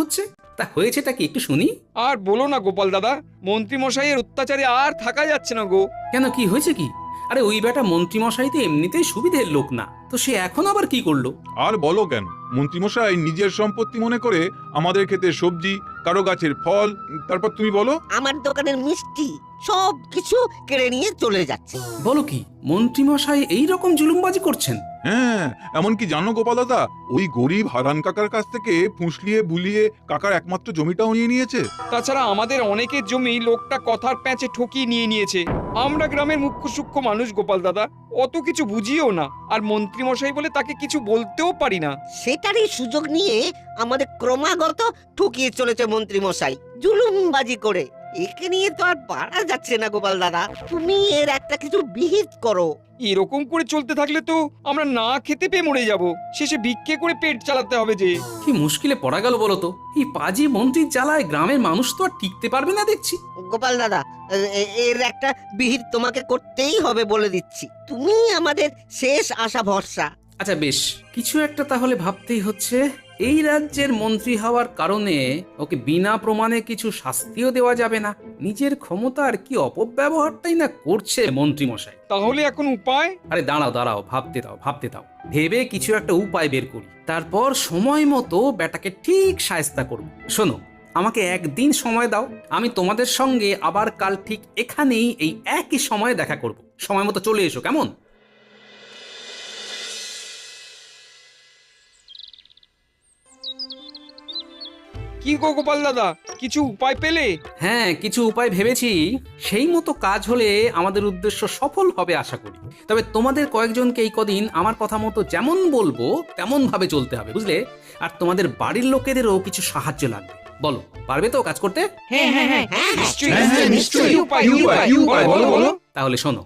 হচ্ছে। তা হয়েছেটা কি একটু শুনি। আর বলো না গোপাল দাদা, মন্ত্রী মশাইয়ের অত্যাচারে আর থাকা যাচ্ছে না গো। কেন, কি হয়েছে কি? আরে ওই বেটা মন্ত্রীমশাই তো এমনিতেই সুবিধের লোক না, তো সে এখন আবার কি করলো? আর বলো কেন, মন্ত্রীমশাই নিজের সম্পত্তি মনে করে আমাদের ক্ষেতের সবজি, কারো গাছের ফল, তারপর তুমি বলো। আমার দোকানের মিষ্টি সব কিছু কেড়ে নিয়ে চলে যাচ্ছে। বলো কি, মন্ত্রীমশাই এই রকম জুলুমবাজি করছেন? হ্যাঁ, এমনকি জানো গোপাল দাদা, ওই গরিব হারান কাকার কাছ থেকে ফুসলিয়ে বুলিয়ে কাকার একমাত্র জমিটাও নিয়ে নিয়েছে। তাছাড়া আমাদের অনেকের জমি লোকটা কথার প্যাঁচে ঠকিয়ে নিয়ে নিয়েছে। আমরা গ্রামের মুখ্য সূক্ষ্ম মানুষ গোপাল দাদা, অত কিছু বুঝিও না, আর মন্ত্রী মশাই বলে তাকে কিছু বলতেও পারি না। সেটারই সুযোগ নিয়ে আমাদের ক্রমাগত ঠকিয়ে চলেছে মন্ত্রী মশাই, জুলুমবাজি করে। একে নিয়ে তো আর পারা যাচ্ছে না গোপাল দাদা, তুমি এর একটা কিছু বিহিত করো। এরকম করে চলতে থাকলে তো আমরা না খেতে পেয়ে মরে যাব, শেষে ভিক্ষে করে পেট চালাতে হবে যে। কি মুশকিলে পড়া গেল বলো তো। এই পাজি মন্ত্রীর জ্বালায় গ্রামের মানুষ তো আর টিকতে পারবে না দেখছি। গোপাল দাদা, এর একটা বিহিত তোমাকে করতেই হবে বলে দিচ্ছি। তুমি আমাদের শেষ আশা ভরসা। আচ্ছা বেশ, কিছু একটা তাহলে ভাবতেই হচ্ছে। এই রাজ্যের মন্ত্রী হওয়ার কারণে ওকে বিনা প্রমাণে কিছু শাস্তিও দেওয়া যাবে না। নিজের ক্ষমতার কি অপব্যবহারটাই না করছে মন্ত্রী মশাই। তাহলে এখন উপায়? আরে দাঁড়াও দাঁড়াও, ভাবতে দাও, ভেবে কিছু একটা উপায় বের করি, তারপর সময় মতো বেটাকে ঠিক শায়েস্তা করব। শোনো, আমাকে একদিন সময় দাও, আমি তোমাদের সঙ্গে আবার কাল ঠিক এখানেই এই একই সময়ে দেখা করব। সময় মতো চলে এসো, কেমন? কি গো গোপাল দাদা, কিছু উপায় পেলে? হ্যাঁ, কিছু উপায় ভেবেছি। সেই মতো কাজ হলে আমাদের উদ্দেশ্য সফল হবে আশা করি। তবে তোমাদের কয়েকজনকে এই কদিন আমার কথা মতো যেমন বলবো তেমন ভাবে চলতে হবে, বুঝলে? আর তোমাদের বাড়ির লোকেদেরও কিছু সাহায্য লাগবে। বলো, পারবে তো কাজ করতে? হ্যাঁ হ্যাঁ হ্যাঁ, হ্যাঁ, নিশ্চয়ই হ্যাঁ, হ্যাঁ, নিশ্চয়ই। নিশ্চয়ই। কি উপায়? বলো, বলো। তাহলে শোনো,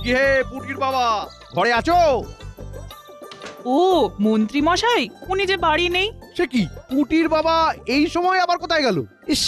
কি হে পুটির বাবা, ঘরে আছো? ও মন্ত্রী মশাই, উনি যে বাড়ি নেই। সে কি, পুটির বাবা এই সময় আবার কোথায় গেল? ইস,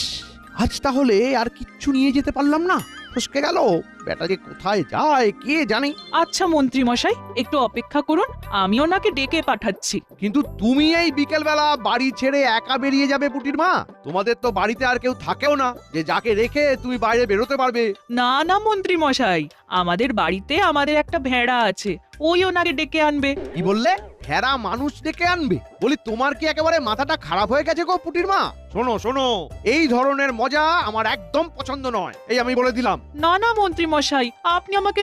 আজ তাহলে আর কিচ্ছু নিয়ে যেতে পারলাম না, ফসকে গেল। বেটা যে কোথায় যায় কে জানে। আচ্ছা মন্ত্রী মশাই, একটু অপেক্ষা করুন, আমি ওনাকে ডেকে পাঠাচ্ছি। কিন্তু তুমি এই বিকেল বেলা বাড়ি ছেড়ে একা বেরিয়ে যাবে পুটির মা? তোমাদের তো বাড়িতে আর কেউ থাকেও না যে যাকে রেখে তুমি বাইরে বেরোতে পারবে। না না মন্ত্রী মশাই, আমাদের বাড়িতে আমাদের একটা ভেড়া আছে, ওই ওনাকে ডেকে আনবে। কি বললে? হেরা মানুষ ডেকে আনবে? বলি তোমার কি একেবারে মাথাটা খারাপ হয়ে গেছে গো পুটির মা? শোনো শোনো, এই ধরনের মজা আমার একদম পছন্দ নয়, এই আমি বলে দিলাম। না না মন্ত্রী মশাই, আপনি আমাকে